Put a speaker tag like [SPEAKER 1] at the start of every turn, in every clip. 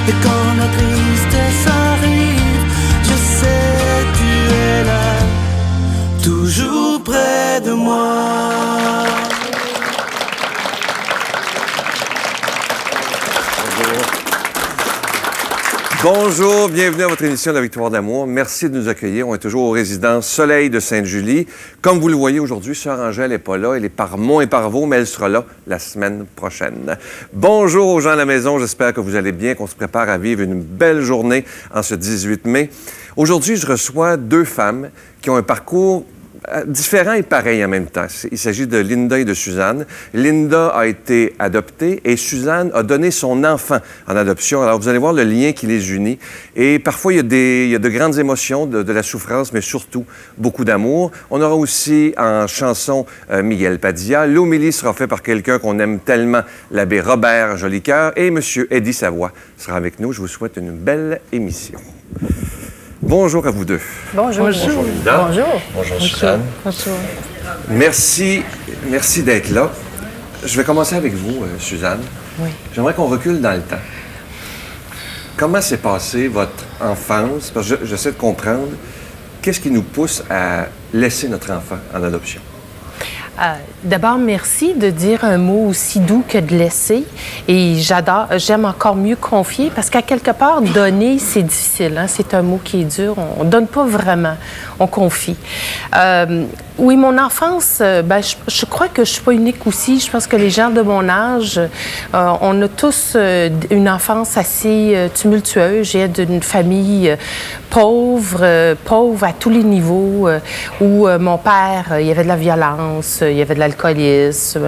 [SPEAKER 1] Et quand la tristesse arrive, je sais tu es là, toujours près de moi.
[SPEAKER 2] Bonjour, bienvenue à votre émission de la Victoire d'amour. Merci de nous accueillir. On est toujours aux résidences Soleil de Sainte-Julie. Comme vous le voyez aujourd'hui, Sœur Angèle n'est pas là. Elle est par Mont et par Vaux, mais elle sera là la semaine prochaine. Bonjour aux gens à la maison. J'espère que vous allez bien, qu'on se prépare à vivre une belle journée en ce 18 mai. Aujourd'hui, je reçois deux femmes qui ont un parcours différent et pareil en même temps. Il s'agit de Linda et de Suzanne. Linda a été adoptée et Suzanne a donné son enfant en adoption. Alors, vous allez voir le lien qui les unit. Et parfois, il y a de grandes émotions, de la souffrance, mais surtout beaucoup d'amour. On aura aussi en chanson Miguel Padilla. L'homélie sera faite par quelqu'un qu'on aime tellement, l'abbé Robert Jolicoeur. Et M. Eddie Savoie sera avec nous. Je vous souhaite une belle émission. Bonjour à vous deux.
[SPEAKER 3] Bonjour.
[SPEAKER 2] Bonjour Linda.
[SPEAKER 3] Bonjour.
[SPEAKER 2] Bonjour Suzanne.
[SPEAKER 3] Bonjour.
[SPEAKER 2] Merci d'être là. Je vais commencer avec vous, Suzanne.
[SPEAKER 3] Oui.
[SPEAKER 2] J'aimerais qu'on recule dans le temps. Comment s'est passée votre enfance? Parce que j'essaie de comprendre qu'est-ce qui nous pousse à laisser notre enfant en adoption.
[SPEAKER 3] D'abord, merci de dire un mot aussi doux que de laisser. Et j'aime encore mieux confier parce qu'à quelque part, donner, c'est difficile. Hein? C'est un mot qui est dur. On ne donne pas vraiment, on confie. Oui, mon enfance, je crois que je ne suis pas unique aussi. Je pense que les gens de mon âge, on a tous une enfance assez tumultueuse. J'ai d'une famille pauvre à tous les niveaux, où mon père, il y avait de la violence, il y avait de l'alcoolisme.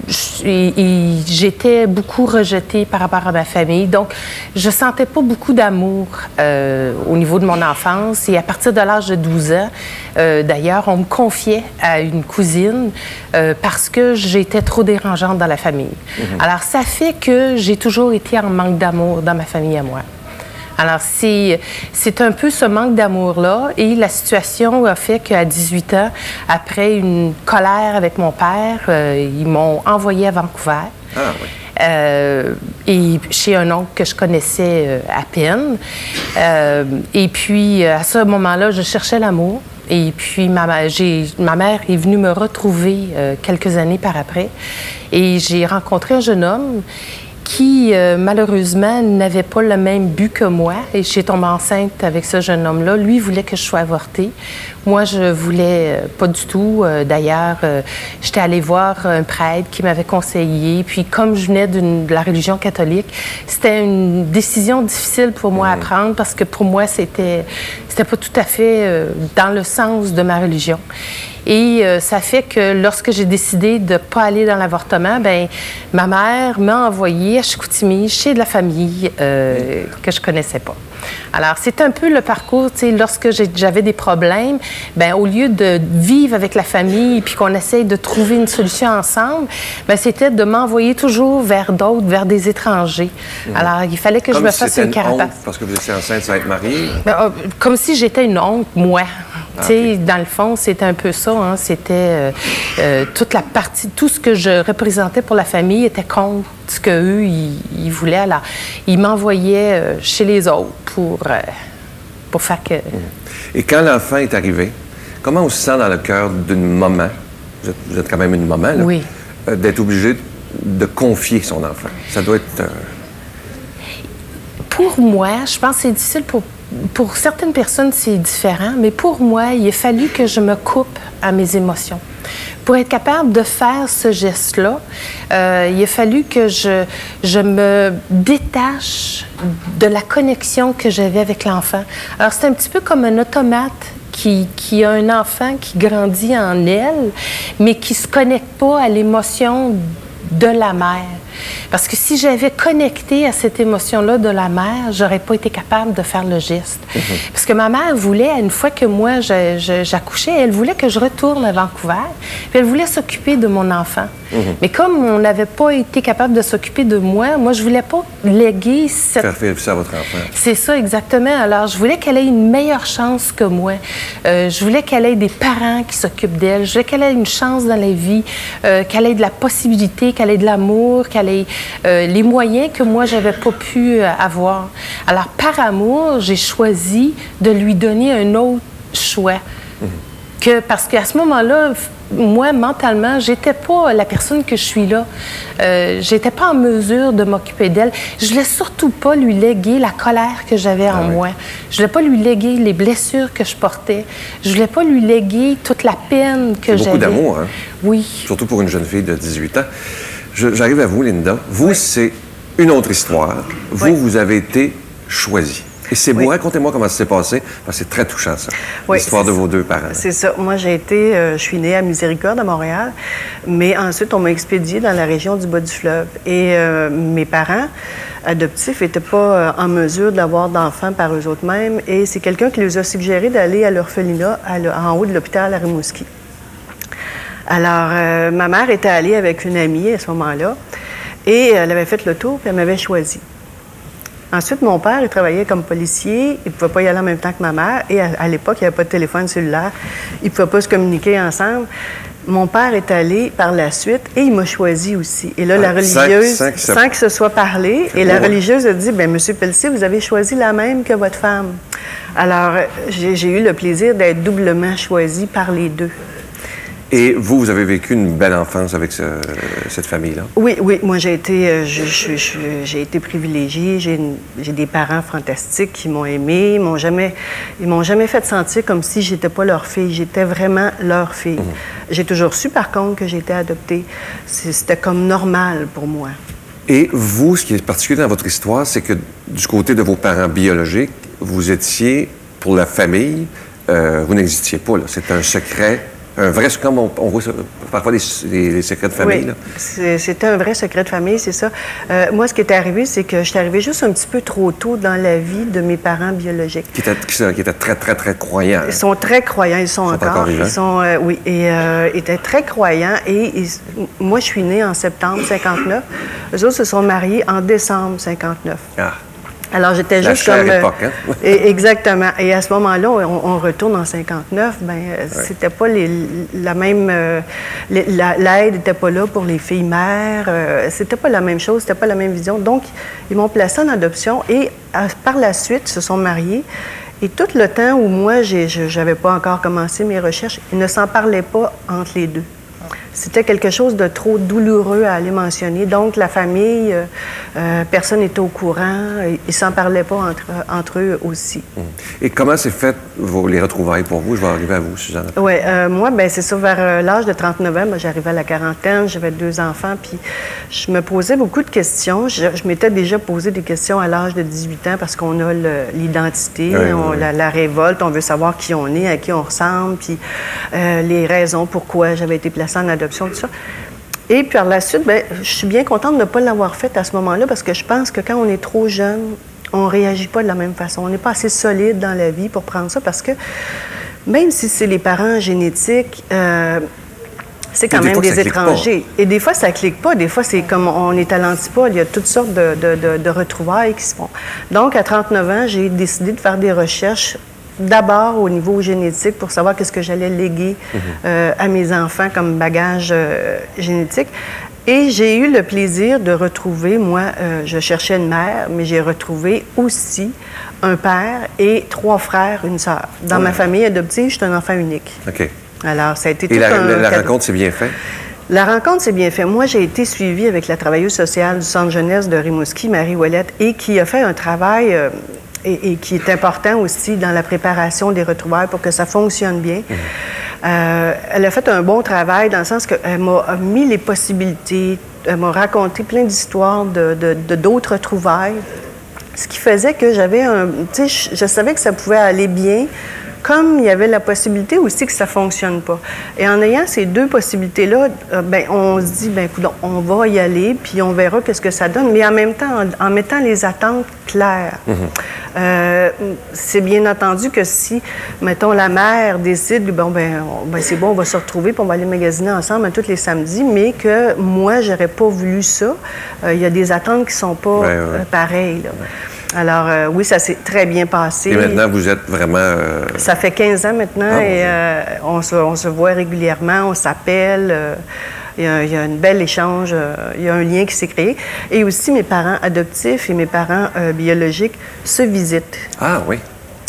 [SPEAKER 3] J'étais beaucoup rejetée par rapport à ma famille. Donc, je sentais pas beaucoup d'amour au niveau de mon enfance. Et à partir de l'âge de 12 ans, d'ailleurs, on me confiait à une cousine parce que j'étais trop dérangeante dans la famille. Alors, ça fait que j'ai toujours été en manque d'amour dans ma famille à moi. Alors, c'est un peu ce manque d'amour-là. Et la situation a fait qu'à 18 ans, après une colère avec mon père, ils m'ont envoyée à Vancouver. Ah oui. Et chez un oncle que je connaissais à peine. Et puis, à ce moment-là, je cherchais l'amour. Et puis, ma mère est venue me retrouver quelques années par après. Et j'ai rencontré un jeune homme qui, malheureusement, n'avait pas le même but que moi. Et je suis tombée enceinte avec ce jeune homme-là. Lui voulait que je sois avortée. Moi, je voulais pas du tout. D'ailleurs, j'étais allée voir un prêtre qui m'avait conseillé. Puis, comme je venais de la religion catholique, c'était une décision difficile pour moi à prendre parce que pour moi, c'était pas tout à fait dans le sens de ma religion. Et ça fait que lorsque j'ai décidé de ne pas aller dans l'avortement, bien, ma mère m'a envoyée à Chicoutimi chez de la famille que je connaissais pas. Alors, c'est un peu le parcours, tu sais, lorsque j'avais des problèmes, bien, au lieu de vivre avec la famille puis qu'on essaye de trouver une solution ensemble, bien, c'était de m'envoyer toujours vers d'autres, vers des étrangers. Alors, il fallait que je me fasse une carapace.
[SPEAKER 2] Parce que vous étiez enceinte sans être mariée?
[SPEAKER 3] Bien, comme si j'étais une honte, moi. Tu sais, dans le fond, c'était un peu ça. Hein? C'était toute la partie, tout ce que je représentais pour la famille était contre ce qu'eux, ils voulaient. Alors, ils m'envoyaient chez les autres pour faire que...
[SPEAKER 2] Et quand l'enfant est arrivé, comment on se sent dans le cœur d'une maman, vous êtes quand même une maman, là,
[SPEAKER 3] oui,
[SPEAKER 2] d'être obligée de confier son enfant? Ça doit être...
[SPEAKER 3] Pour moi, je pense que c'est difficile pour certaines personnes, c'est différent, mais pour moi, il a fallu que je me coupe à mes émotions. Pour être capable de faire ce geste-là, il a fallu que je me détache de la connexion que j'avais avec l'enfant. Alors, c'est un petit peu comme un automate qui a un enfant qui grandit en elle, mais qui ne se connecte pas à l'émotion de la mère. Parce que si j'avais connecté à cette émotion-là de la mère, j'aurais pas été capable de faire le geste. Parce que ma mère voulait, une fois que moi j'accouchais, elle voulait que je retourne à Vancouver, puis elle voulait s'occuper de mon enfant. Mais comme on n'avait pas été capable de s'occuper de moi, je voulais pas léguer cette...
[SPEAKER 2] Faire vivre ça à votre enfant.
[SPEAKER 3] C'est ça, exactement. Alors, je voulais qu'elle ait une meilleure chance que moi. Je voulais qu'elle ait des parents qui s'occupent d'elle. Je voulais qu'elle ait une chance dans la vie, qu'elle ait de la possibilité, qu'elle ait de l'amour, qu'elle soleil, les moyens que moi, j'avais pas pu avoir. Alors, par amour, j'ai choisi de lui donner un autre choix. Parce qu'à ce moment-là, moi, mentalement, j'étais pas la personne que je suis là. J'étais pas en mesure de m'occuper d'elle. Je voulais surtout pas lui léguer la colère que j'avais en moi. Je voulais pas lui léguer les blessures que je portais. Je voulais pas lui léguer toute la peine que j'avais.
[SPEAKER 2] Beaucoup d'amour, hein?
[SPEAKER 3] Oui.
[SPEAKER 2] Surtout pour une jeune fille de 18 ans. J'arrive à vous, Linda. Vous, c'est une autre histoire. Vous, vous avez été choisie. Et c'est beau, racontez-moi comment ça s'est passé, parce que c'est très touchant, ça, l'histoire de vos deux parents.
[SPEAKER 4] C'est ça. Moi, je suis née à Miséricorde, à Montréal, mais ensuite, on m'a expédiée dans la région du Bas-du-Fleuve. Et mes parents adoptifs n'étaient pas en mesure d'avoir d'enfants par eux autres mêmes, et c'est quelqu'un qui les a suggéré d'aller à l'orphelinat en haut de l'hôpital à Rimouski. Alors, ma mère était allée avec une amie à ce moment-là, et elle avait fait le tour, puis elle m'avait choisi. Ensuite, mon père, il travaillait comme policier. Il ne pouvait pas y aller en même temps que ma mère. Et à l'époque, il n'y avait pas de téléphone cellulaire. Ils ne pouvaient pas se communiquer ensemble. Mon père est allé par la suite et il m'a choisi aussi. Et là, la religieuse, sans que ce soit parlé, et la religieuse a dit, bien, Monsieur Pelletier, vous avez choisi la même que votre femme. Alors, j'ai eu le plaisir d'être doublement choisie par les deux.
[SPEAKER 2] Et vous, vous avez vécu une belle enfance avec cette famille-là? Oui,
[SPEAKER 4] oui. Moi, j'ai été privilégiée. J'ai des parents fantastiques qui m'ont aimée. Ils m'ont jamais fait sentir comme si j'étais pas leur fille. J'étais vraiment leur fille. J'ai toujours su, par contre, que j'étais adoptée. C'était comme normal pour moi.
[SPEAKER 2] Et vous, ce qui est particulier dans votre histoire, c'est que du côté de vos parents biologiques, vous étiez, pour la famille, vous n'existiez pas, là. C'était un secret. Un vrai, comme on voit parfois les secrets de famille.
[SPEAKER 4] Oui, c'était un vrai secret de famille, c'est ça. Moi, ce qui est arrivé, c'est que je suis arrivée juste un petit peu trop tôt dans la vie de mes parents biologiques.
[SPEAKER 2] Qui étaient très, très, très croyants.
[SPEAKER 4] Ils sont très croyants, ils sont encore
[SPEAKER 2] vivants.
[SPEAKER 4] Ils sont, oui, et étaient très croyants. Et moi, je suis née en septembre 59. Eux autres se sont mariés en décembre 59. Ah. Alors, j'étais juste comme...
[SPEAKER 2] époque, hein?
[SPEAKER 4] Exactement. Et à ce moment-là, on retourne en 59. Bien, c'était pas la même... L'aide n'était pas là pour les filles mères. C'était pas la même chose, c'était pas la même vision. Donc, ils m'ont placée en adoption et par la suite, ils se sont mariés. Et tout le temps où moi, j'avais pas encore commencé mes recherches, ils ne s'en parlaient pas entre les deux. C'était quelque chose de trop douloureux à aller mentionner. Donc, la famille, personne n'était au courant. Ils ne s'en parlaient pas entre eux aussi.
[SPEAKER 2] Et comment s'est fait les retrouvailles pour vous? Je vais arriver à vous, Suzanne.
[SPEAKER 4] Oui, moi, bien, c'est ça, vers l'âge de 39 ans, j'arrivais à la quarantaine, j'avais 2 enfants, puis je me posais beaucoup de questions. Je m'étais déjà posé des questions à l'âge de 18 ans parce qu'on a l'identité, la révolte, on veut savoir qui on est, à qui on ressemble, puis les raisons pourquoi j'avais été placée en adoption, tout ça. Et puis par la suite, bien, je suis bien contente de ne pas l'avoir fait à ce moment-là parce que je pense que quand on est trop jeune, on ne réagit pas de la même façon. On n'est pas assez solide dans la vie pour prendre ça parce que même si c'est les parents génétiques, c'est quand même des étrangers. Et des fois, ça ne clique pas. Des fois, c'est comme on est à l'antipode. Il y a toutes sortes de retrouvailles qui se font. Donc, à 39 ans, j'ai décidé de faire des recherches d'abord au niveau génétique pour savoir qu'est-ce que j'allais léguer à mes enfants comme bagage génétique. Et j'ai eu le plaisir de retrouver, moi, je cherchais une mère, mais j'ai retrouvé aussi un père et 3 frères, une sœur. Dans ma famille adoptive, je suis un enfant unique.
[SPEAKER 2] OK.
[SPEAKER 4] Alors, ça a été tout
[SPEAKER 2] la rencontre s'est bien faite?
[SPEAKER 4] La rencontre s'est bien faite. Moi, j'ai été suivie avec la travailleuse sociale du Centre jeunesse de Rimouski, Marie Ouellette, et qui a fait un travail... Et qui est important aussi dans la préparation des retrouvailles pour que ça fonctionne bien. Elle a fait un bon travail dans le sens qu'elle m'a mis les possibilités, elle m'a raconté plein d'histoires d'autres retrouvailles, ce qui faisait que j'avais un... Tu sais, je savais que ça pouvait aller bien, comme il y avait la possibilité aussi que ça ne fonctionne pas. Et en ayant ces 2 possibilités-là, ben, on se dit, bien, écoute, on va y aller, puis on verra qu'est-ce que ça donne, mais en même temps, en mettant les attentes claires. C'est bien entendu que si, mettons, la mère décide, bon, ben c'est bon, on va se retrouver, puis on va aller magasiner ensemble tous les samedis, mais que moi, j'aurais pas voulu ça, il y a des attentes qui sont pas pareilles, là. Alors, oui, ça s'est très bien passé.
[SPEAKER 2] Et maintenant, vous êtes vraiment...
[SPEAKER 4] Ça fait 15 ans maintenant et on se voit régulièrement, on s'appelle. il y a un bel échange, il y a un lien qui s'est créé. Et aussi, mes parents adoptifs et mes parents biologiques se visitent.
[SPEAKER 2] Ah oui.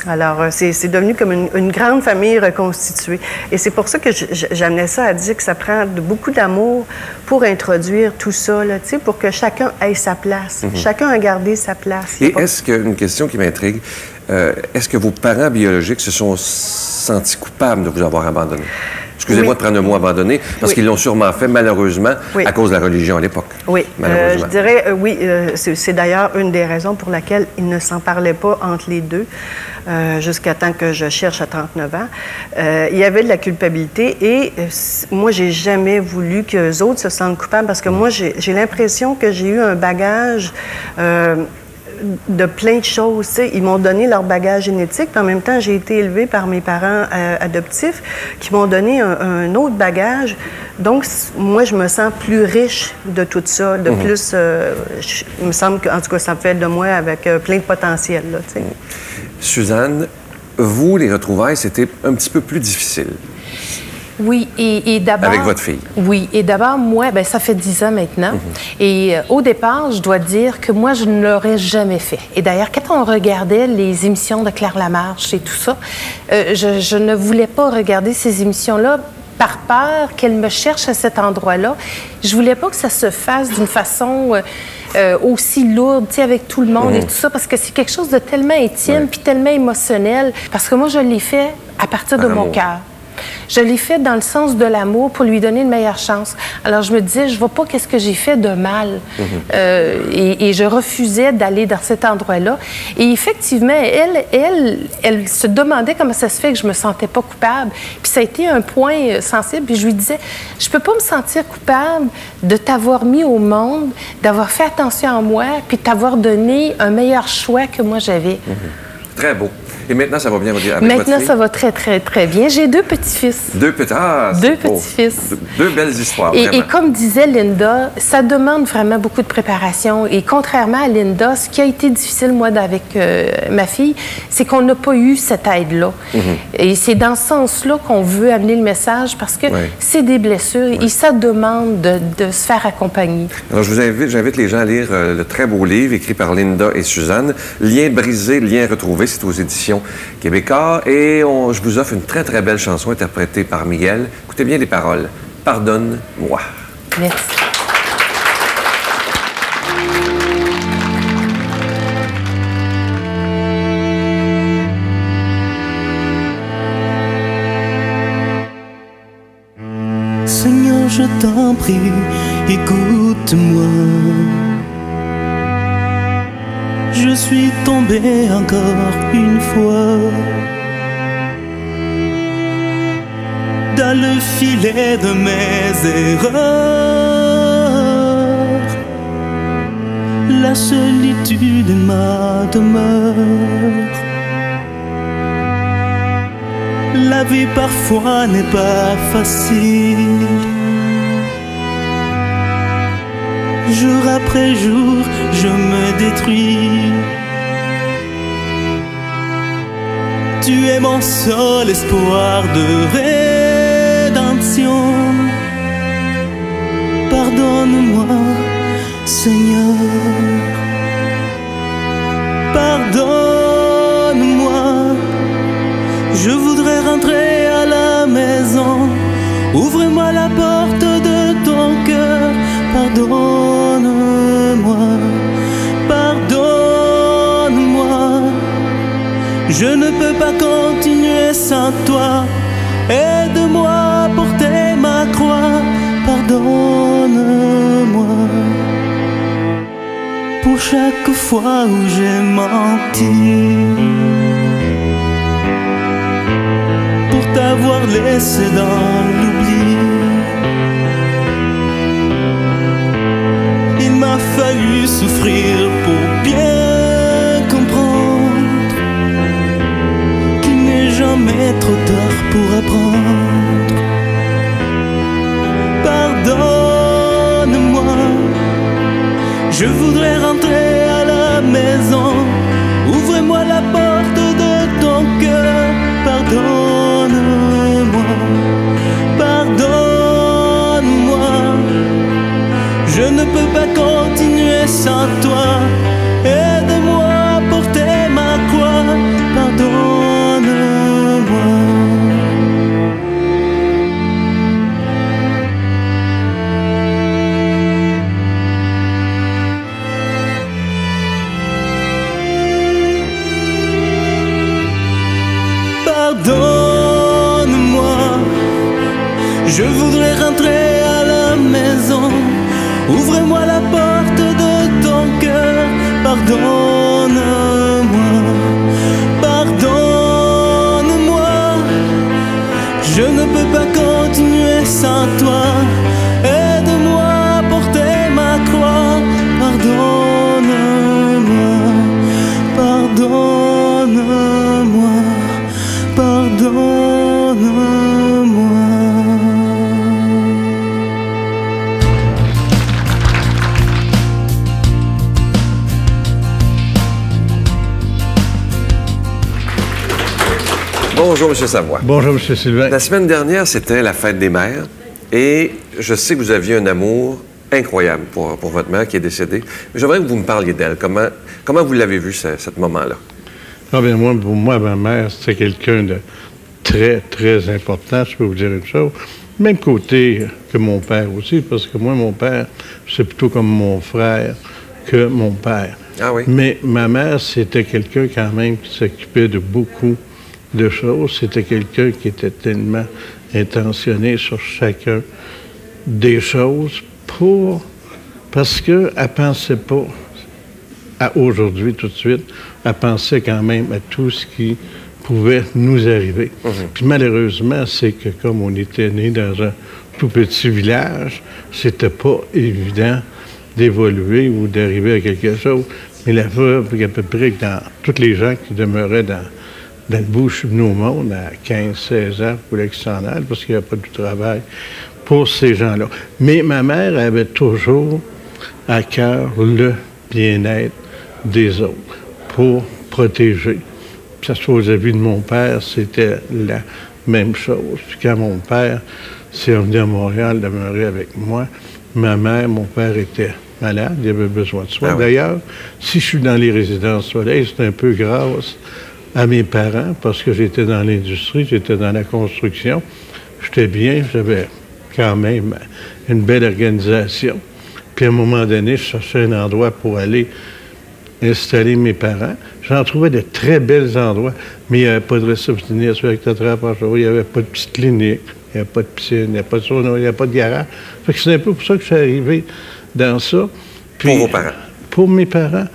[SPEAKER 4] Alors, c'est devenu comme une grande famille reconstituée. Et c'est pour ça que j'amenais ça à dire que ça prend beaucoup d'amour pour introduire tout ça, là, pour que chacun ait sa place. Chacun a gardé sa place.
[SPEAKER 2] Et est-ce qu'une question qui m'intrigue, est-ce que vos parents biologiques se sont sentis coupables de vous avoir abandonné? Excusez-moi de prendre le mot abandonné, parce qu'ils l'ont sûrement fait, malheureusement, à cause de la religion à l'époque.
[SPEAKER 4] Oui,
[SPEAKER 2] malheureusement.
[SPEAKER 4] Je dirais, oui, c'est d'ailleurs une des raisons pour laquelle ils ne s'en parlaient pas entre les deux, jusqu'à temps que je cherche à 39 ans. Il y avait de la culpabilité et moi, j'ai jamais voulu qu'eux autres se sentent coupables, parce que moi, j'ai l'impression que j'ai eu un bagage de plein de choses. T'sais. Ils m'ont donné leur bagage génétique, puis en même temps, j'ai été élevée par mes parents adoptifs qui m'ont donné un autre bagage. Donc, moi, je me sens plus riche de tout ça. De plus, il me semble qu'en tout cas, ça me fait de moi avec plein de potentiel. Là,
[SPEAKER 2] Suzanne, vous, les retrouvailles, c'était un petit peu plus difficile.
[SPEAKER 3] Oui, et d'abord...
[SPEAKER 2] Avec votre fille.
[SPEAKER 3] Oui, et d'abord, moi, bien, ça fait 10 ans maintenant. Et au départ, je dois dire que moi, je ne l'aurais jamais fait. Et d'ailleurs, quand on regardait les émissions de Claire Lamarche et tout ça, je ne voulais pas regarder ces émissions-là par peur qu'elle me cherche à cet endroit-là. Je voulais pas que ça se fasse d'une façon... aussi lourde, tu sais, avec tout le monde et tout ça, parce que c'est quelque chose de tellement intime puis tellement émotionnel. Parce que moi, je l'ai fait à partir de mon cœur. Je l'ai fait dans le sens de l'amour pour lui donner une meilleure chance. Alors, je me disais, je ne vois pas qu'est-ce que j'ai fait de mal. Et je refusais d'aller dans cet endroit-là. Et effectivement, elle se demandait comment ça se fait que je ne me sentais pas coupable. Puis ça a été un point sensible. Puis je lui disais, je ne peux pas me sentir coupable de t'avoir mis au monde, d'avoir fait attention à moi, puis de t'avoir donné un meilleur choix que moi j'avais.
[SPEAKER 2] Très beau. Et maintenant, ça va bien avec
[SPEAKER 3] maintenant,
[SPEAKER 2] votre fille?
[SPEAKER 3] Ça va très, très, très bien. J'ai 2 petits-fils.
[SPEAKER 2] 2 petits... Ah,
[SPEAKER 3] deux petits-fils.
[SPEAKER 2] 2 belles histoires,
[SPEAKER 3] et comme disait Linda, ça demande vraiment beaucoup de préparation. Et contrairement à Linda, ce qui a été difficile, moi, avec ma fille, c'est qu'on n'a pas eu cette aide-là. Et c'est dans ce sens-là qu'on veut amener le message, parce que c'est des blessures et ça demande de se faire accompagner.
[SPEAKER 2] Alors, j'invite les gens à lire le très beau livre écrit par Linda et Suzanne, Liens brisés, liens retrouvés. C'est aux éditions Québécois. Et je vous offre une très, très belle chanson interprétée par Miguel. Écoutez bien les paroles. Pardonne-moi.
[SPEAKER 3] Merci.
[SPEAKER 1] Seigneur, je t'en prie, écoute-moi. Je suis tombé encore une fois dans le filet de mes erreurs. La solitude est ma demeure. La vie parfois n'est pas facile. Jour après jour, je me détruis. Tu es mon seul espoir de rédemption. Pardonne-moi, Seigneur. Pardonne-moi. Je voudrais rentrer à la maison. Ouvre-moi la porte de ton cœur. Pardonne-moi, pardonne-moi. Je ne peux pas continuer sans toi. Aide-moi à porter ma croix. Pardonne-moi pour chaque fois où j'ai menti, pour t'avoir laissé dans l'oubli. Il m'a fallu souffrir pour bien comprendre qu'il n'est jamais trop tard pour apprendre. Pardonne-moi, je voudrais rentrer à la maison. Ouvre-moi la porte de ton cœur. Pardonne-moi, pardonne-moi. peux pas continuer sans toi. Aide-moi à porter ma croix, pardonne-moi. Pardonne-moi, je voudrais rentrer à la maison. Ouvre-moi la porte de ton cœur. Pardonne-moi, pardonne-moi. Je ne peux pas continuer sans toi. Aide-moi à porter ma croix. Pardonne-moi, pardonne-moi, pardonne-moi.
[SPEAKER 2] Bonjour, M. Savoie.
[SPEAKER 5] Bonjour, M. Sylvain.
[SPEAKER 2] La semaine dernière, c'était la fête des mères. Et je sais que vous aviez un amour incroyable pour votre mère qui est décédée. J'aimerais que vous me parliez d'elle. Comment vous l'avez vue, ce moment-là?
[SPEAKER 5] Ah bien, pour moi, ma mère, c'était quelqu'un de très, très important. Je peux vous dire une chose. Même côté que mon père aussi, parce que moi, mon père, c'est plutôt comme mon frère que mon père.
[SPEAKER 2] Ah oui?
[SPEAKER 5] Mais ma mère, c'était quelqu'un quand même qui s'occupait de beaucoup de choses. C'était quelqu'un qui était tellement intentionné sur chacun des choses parce qu'elle ne pensait pas à aujourd'hui tout de suite. Elle pensait quand même à tout ce qui pouvait nous arriver. Puis malheureusement, c'est que comme on était né dans un tout petit village, c'était pas évident d'évoluer ou d'arriver à quelque chose. Mais la preuve, à peu près que dans tous les gens qui demeuraient dans le bout, je suis venu au monde à 15-16 ans, il fallait qu'ils s'en aillent parce qu'il n'y avait pas de travail pour ces gens-là. Mais ma mère avait toujours à cœur le bien-être des autres pour protéger. Puis ça se soit vis-à-vis de mon père, c'était la même chose. Puis quand mon père s'est revenu à Montréal demeurer avec moi, ma mère, mon père était malade, il avait besoin de soins. Ah oui. D'ailleurs, si je suis dans les résidences Soleil, c'est un peu grâce à mes parents, parce que j'étais dans l'industrie, j'étais dans la construction. J'étais bien, j'avais quand même une belle organisation. Puis à un moment donné, je cherchais un endroit pour aller installer mes parents. J'en trouvais de très bels endroits, mais il n'y avait pas de réceptionniste avec ta il n'y avait pas de petite clinique, il n'y avait pas de piscine, il n'y avait pas de sauna, il n'y avait pas de garage. Fait que c'est un peu pour ça que je suis arrivé dans ça. Puis,
[SPEAKER 2] pour vos parents?
[SPEAKER 5] Pour mes parents.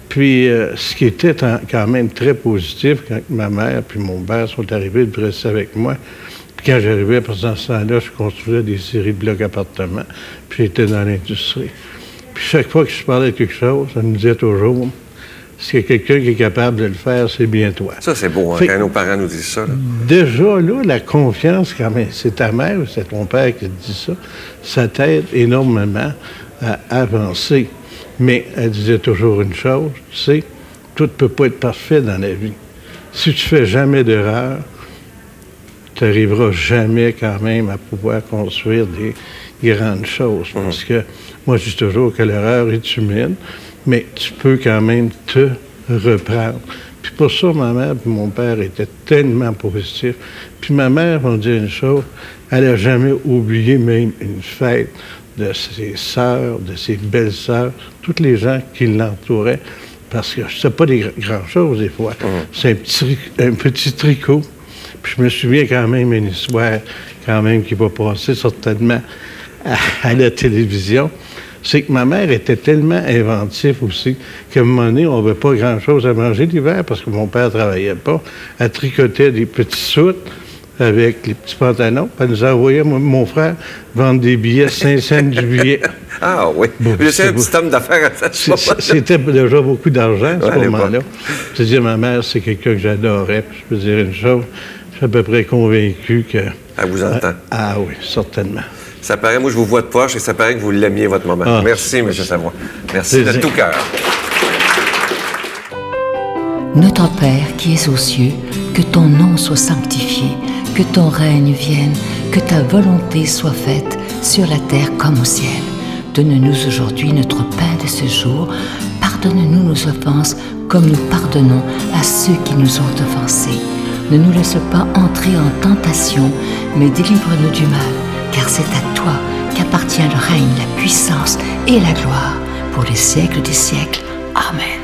[SPEAKER 5] Puis, ce qui était quand même très positif, quand ma mère puis mon père sont arrivés de rester avec moi, puis quand j'arrivais, dans ce temps-là, je construisais des séries de blocs appartements, puis j'étais dans l'industrie. Puis chaque fois que je parlais de quelque chose, ça me disait toujours, s'il y a quelqu'un qui est capable de le faire, c'est bien toi.
[SPEAKER 2] Ça, c'est beau, hein, quand nos parents nous disent ça. Là.
[SPEAKER 5] Déjà, là, la confiance, quand même, c'est ta mère ou c'est ton père qui te dit ça, ça t'aide énormément à avancer. Mais elle disait toujours une chose, tu sais, tout ne peut pas être parfait dans la vie. Si tu fais jamais d'erreur, tu n'arriveras jamais quand même à pouvoir construire des grandes choses. Parce que moi, je dis toujours que l'erreur est humaine, mais tu peux quand même te reprendre. Puis pour ça, ma mère et mon père étaient tellement positifs. Puis ma mère, on dit une chose, elle n'a jamais oublié même une fête de ses sœurs, de ses belles-sœurs, toutes les gens qui l'entouraient, parce que c'est pas des grandes choses des fois. C'est un petit tricot. Puis je me souviens quand même d'une histoire quand même qui va passer certainement à la télévision. C'est que ma mère était tellement inventive aussi qu'à un moment donné, on n'avait pas grand-chose à manger l'hiver parce que mon père ne travaillait pas. Elle tricotait des petits soutes avec les petits pantalons. Elle nous envoyait, mon frère, vendre des billets 5 cents du billet.
[SPEAKER 2] Ah oui.
[SPEAKER 5] Bon,
[SPEAKER 2] j'étais un petit homme d'affaires à ce moment-là.
[SPEAKER 5] C'était déjà beaucoup d'argent à ce moment-là. Je veux dire, ma mère, c'est quelqu'un que j'adorais. Puis je peux dire une chose, je suis à peu près convaincu que...
[SPEAKER 2] Elle vous entend.
[SPEAKER 5] Ah oui, certainement.
[SPEAKER 2] Ça paraît, moi, je vous vois de proche et ça paraît que vous l'aimiez, votre maman. Ah, merci, M. Savoie. Merci de tout cœur.
[SPEAKER 6] Notre Père qui es aux cieux, que ton nom soit sanctifié, que ton règne vienne, que ta volonté soit faite sur la terre comme au ciel. Donne-nous aujourd'hui notre pain de ce jour. Pardonne-nous nos offenses, comme nous pardonnons à ceux qui nous ont offensés. Ne nous laisse pas entrer en tentation, mais délivre-nous du mal, car c'est à toi qu'appartient le règne, la puissance et la gloire, pour les siècles des siècles. Amen.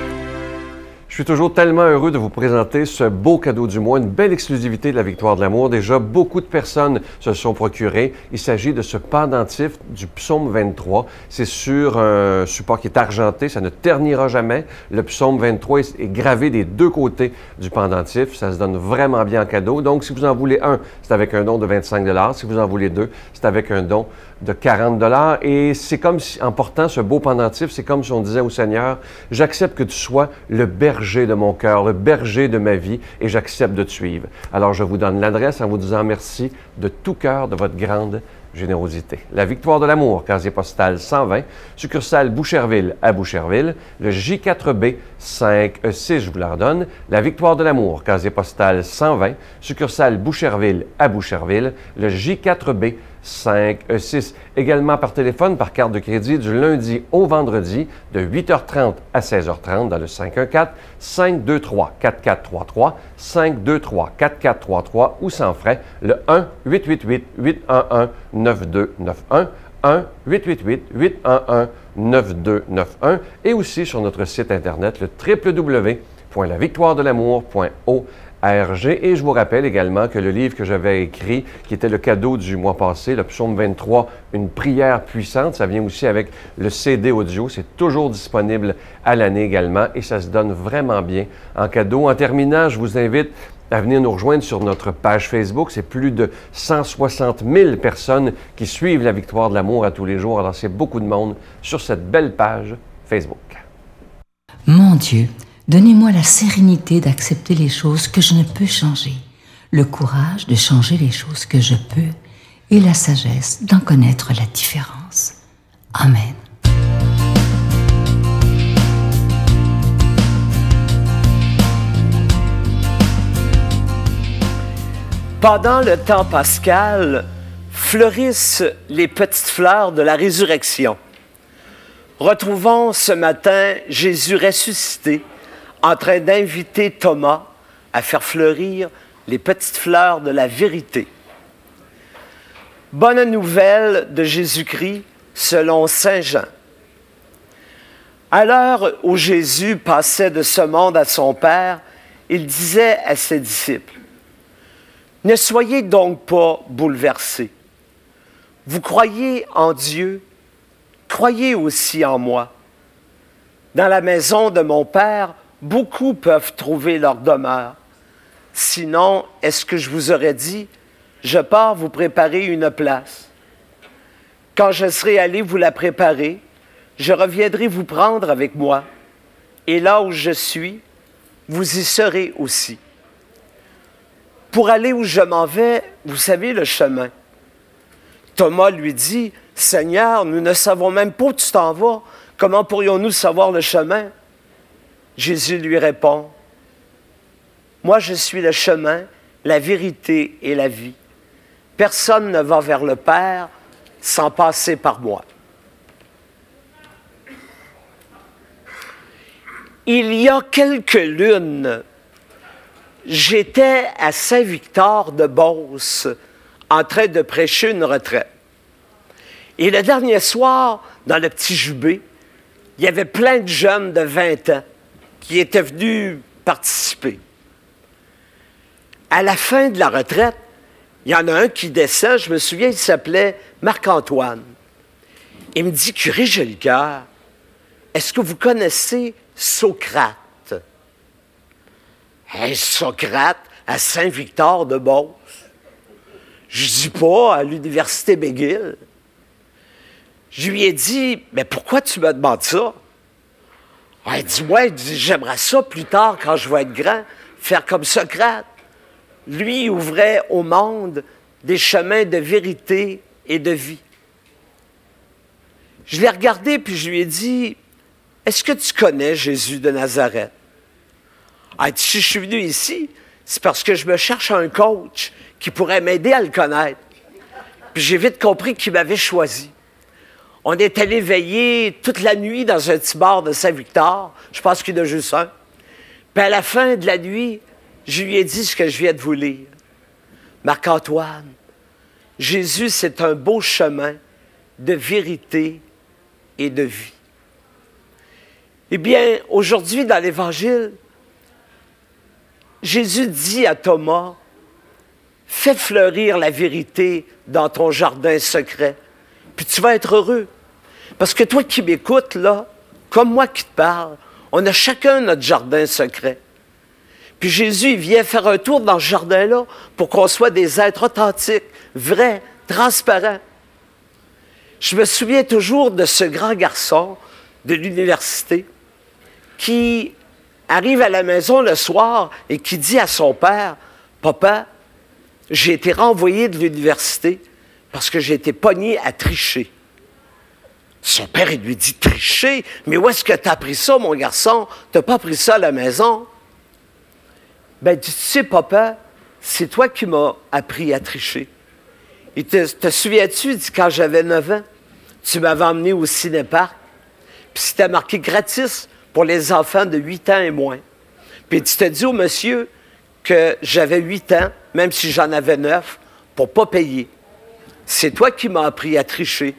[SPEAKER 2] Je suis toujours tellement heureux de vous présenter ce beau cadeau du mois, une belle exclusivité de la Victoire de l'amour. Déjà, beaucoup de personnes se sont procurées. Il s'agit de ce pendentif du psaume 23. C'est sur un support qui est argenté, ça ne ternira jamais. Le psaume 23 est gravé des deux côtés du pendentif. Ça se donne vraiment bien en cadeau. Donc, si vous en voulez un, c'est avec un don de 25 $. Si vous en voulez deux, c'est avec un don de 40 $. Et c'est comme si, en portant ce beau pendentif, c'est comme si on disait au Seigneur, j'accepte que tu sois le berger de mon cœur, le berger de ma vie, et j'accepte de te suivre. Alors, je vous donne l'adresse en vous disant merci de tout cœur de votre grande générosité. La Victoire de l'amour, casier postal 120, succursale Boucherville à Boucherville, le J4B 5E6, je vous la redonne. La Victoire de l'amour, casier postal 120, succursale Boucherville à Boucherville, le J4B 5E6. Également par téléphone, par carte de crédit, du lundi au vendredi, de 8h30 à 16h30 dans le 514-523-4433, 523-4433 ou sans frais, le 1-888-811-9291, 1-888-811-9291 et aussi sur notre site Internet, le www.lavictoiredelamour.org. Et je vous rappelle également que le livre que j'avais écrit, qui était le cadeau du mois passé, le psaume 23, une prière puissante, ça vient aussi avec le CD audio. C'est toujours disponible à l'année également et ça se donne vraiment bien en cadeau. En terminant, je vous invite à venir nous rejoindre sur notre page Facebook. C'est plus de 160 000 personnes qui suivent la Victoire de l'amour à tous les jours. Alors, c'est beaucoup de monde sur cette belle page Facebook.
[SPEAKER 6] Mon Dieu, donnez-moi la sérénité d'accepter les choses que je ne peux changer, le courage de changer les choses que je peux et la sagesse d'en connaître la différence. Amen.
[SPEAKER 7] Pendant le temps pascal, fleurissent les petites fleurs de la résurrection. Retrouvons ce matin Jésus ressuscité, en train d'inviter Thomas à faire fleurir les petites fleurs de la vérité. Bonne nouvelle de Jésus-Christ selon Saint Jean. À l'heure où Jésus passait de ce monde à son Père, il disait à ses disciples, « Ne soyez donc pas bouleversés. Vous croyez en Dieu, croyez aussi en moi. Dans la maison de mon Père, beaucoup peuvent trouver leur demeure. Sinon, est-ce que je vous aurais dit, je pars vous préparer une place. Quand je serai allé vous la préparer, je reviendrai vous prendre avec moi. Et là où je suis, vous y serez aussi. Pour aller où je m'en vais, vous savez le chemin. » Thomas lui dit, « Seigneur, nous ne savons même pas où tu t'en vas. Comment pourrions-nous savoir le chemin? » Jésus lui répond, « Moi je suis le chemin, la vérité et la vie. Personne ne va vers le Père sans passer par moi. » Il y a quelques lunes, j'étais à Saint-Victor-de-Beauce en train de prêcher une retraite. Et le dernier soir, dans le petit Jubé, il y avait plein de jeunes de 20 ans qui étaient venus participer. À la fin de la retraite, il y en a un qui descend, je me souviens, il s'appelait Marc-Antoine. Il me dit, « Curé Jolicoeur, est-ce que vous connaissez Socrate? » Hey, Socrate, à Saint-Victor-de-Beauce. Je dis pas, à l'Université McGill. Je lui ai dit, « Mais pourquoi tu me demandes ça? » Il dit, « Ouais, j'aimerais ça plus tard, quand je vais être grand, faire comme Socrate. » Lui ouvrait au monde des chemins de vérité et de vie. Je l'ai regardé, puis je lui ai dit, « Est-ce que tu connais Jésus de Nazareth? » Il dit, « Si je suis venu ici, c'est parce que je me cherche un coach qui pourrait m'aider à le connaître. » Puis j'ai vite compris qu'il m'avait choisi. On est allé veiller toute la nuit dans un petit bar de Saint-Victor. Je pense qu'il y en a juste un. Puis à la fin de la nuit, je lui ai dit ce que je viens de vous lire. Marc-Antoine, Jésus, c'est un beau chemin de vérité et de vie. Eh bien, aujourd'hui, dans l'Évangile, Jésus dit à Thomas, « Fais fleurir la vérité dans ton jardin secret, puis tu vas être heureux. » Parce que toi qui m'écoutes, là, comme moi qui te parle, on a chacun notre jardin secret. Puis Jésus, il vient faire un tour dans ce jardin-là pour qu'on soit des êtres authentiques, vrais, transparents. Je me souviens toujours de ce grand garçon de l'université qui arrive à la maison le soir et qui dit à son père, « Papa, j'ai été renvoyé de l'université parce que j'ai été pogné à tricher. » Son père, il lui dit, « Tricher? Mais où est-ce que tu as appris ça, mon garçon? Tu n'as pas appris ça à la maison? » Ben, tu sais, papa, c'est toi qui m'as appris à tricher. Et te souviens-tu, quand j'avais 9 ans, tu m'avais emmené au ciné-parc, puis c'était marqué gratis pour les enfants de 8 ans et moins. Puis tu t'es dit au monsieur que j'avais 8 ans, même si j'en avais 9, pour ne pas payer. C'est toi qui m'as appris à tricher.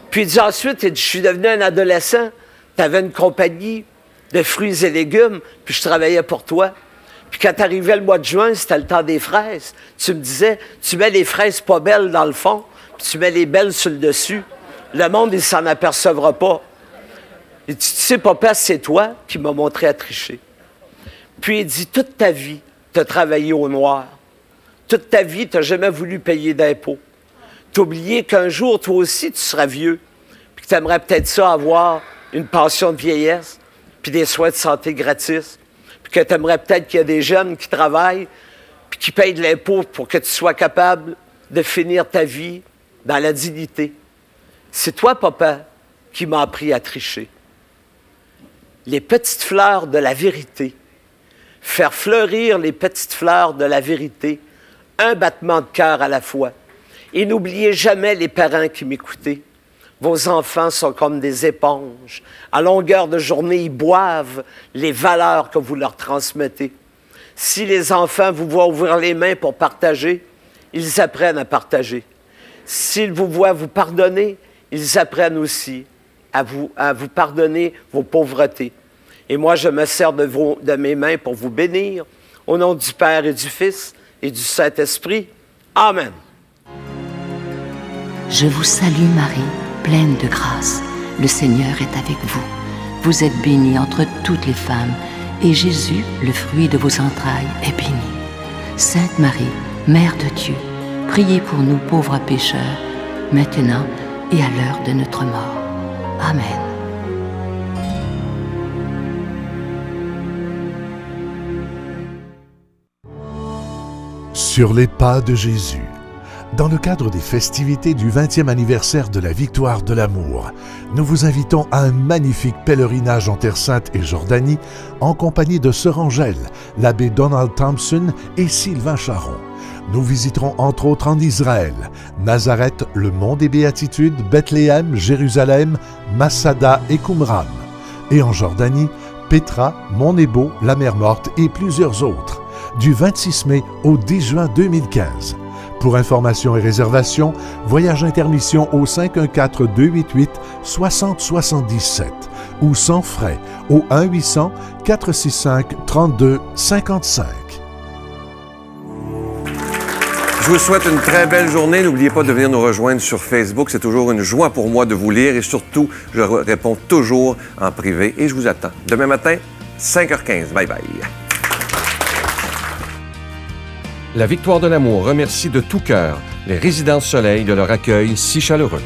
[SPEAKER 7] Puis il dit ensuite, je suis devenu un adolescent, tu avais une compagnie de fruits et légumes, puis je travaillais pour toi. Puis quand t'arrivais le mois de juin, c'était le temps des fraises. Tu me disais, tu mets les fraises pas belles dans le fond, puis tu mets les belles sur le dessus. Le monde, il s'en apercevra pas. Et tu sais, papa, c'est toi qui m'as montré à tricher. Puis il dit, toute ta vie, tu as travaillé au noir. Toute ta vie, tu n'as jamais voulu payer d'impôts. Tu as oublié qu'un jour, toi aussi, tu seras vieux. Puis que tu aimerais peut-être ça avoir une pension de vieillesse, puis des soins de santé gratis. Puis que tu aimerais peut-être qu'il y a des jeunes qui travaillent, puis qui payent de l'impôt pour que tu sois capable de finir ta vie dans la dignité. C'est toi, papa, qui m'as appris à tricher. Les petites fleurs de la vérité. Faire fleurir les petites fleurs de la vérité, un battement de cœur à la fois. Et n'oubliez jamais les parents qui m'écoutaient. Vos enfants sont comme des éponges. À longueur de journée, ils boivent les valeurs que vous leur transmettez. Si les enfants vous voient ouvrir les mains pour partager, ils apprennent à partager. S'ils vous voient vous pardonner, ils apprennent aussi à vous pardonner vos pauvretés. Et moi, je me sers de mes mains pour vous bénir. Au nom du Père et du Fils et du Saint-Esprit. Amen.
[SPEAKER 6] Je vous salue Marie, pleine de grâce. Le Seigneur est avec vous. Vous êtes bénie entre toutes les femmes, et Jésus, le fruit de vos entrailles, est béni. Sainte Marie, Mère de Dieu, priez pour nous pauvres pécheurs, maintenant et à l'heure de notre mort. Amen.
[SPEAKER 8] Sur les pas de Jésus. Dans le cadre des festivités du 20e anniversaire de la Victoire de l'Amour, nous vous invitons à un magnifique pèlerinage en Terre Sainte et Jordanie en compagnie de Sœur Angèle, l'abbé Donald Thompson et Sylvain Charon. Nous visiterons entre autres en Israël, Nazareth, le Mont des Béatitudes, Bethléem, Jérusalem, Masada et Qumran. Et en Jordanie, Pétra, Mont Nebo, la Mer Morte et plusieurs autres, du 26 mai au 10 juin 2015. Pour informations et réservations, voyage intermission au 514-288-6077 ou sans frais au 1-800-465-3255.
[SPEAKER 2] Je vous souhaite une très belle journée. N'oubliez pas de venir nous rejoindre sur Facebook. C'est toujours une joie pour moi de vous lire et surtout, je réponds toujours en privé et je vous attends. Demain matin, 5h15. Bye bye.
[SPEAKER 9] La Victoire de l'Amour remercie de tout cœur les Résidences Soleil de leur accueil si chaleureux.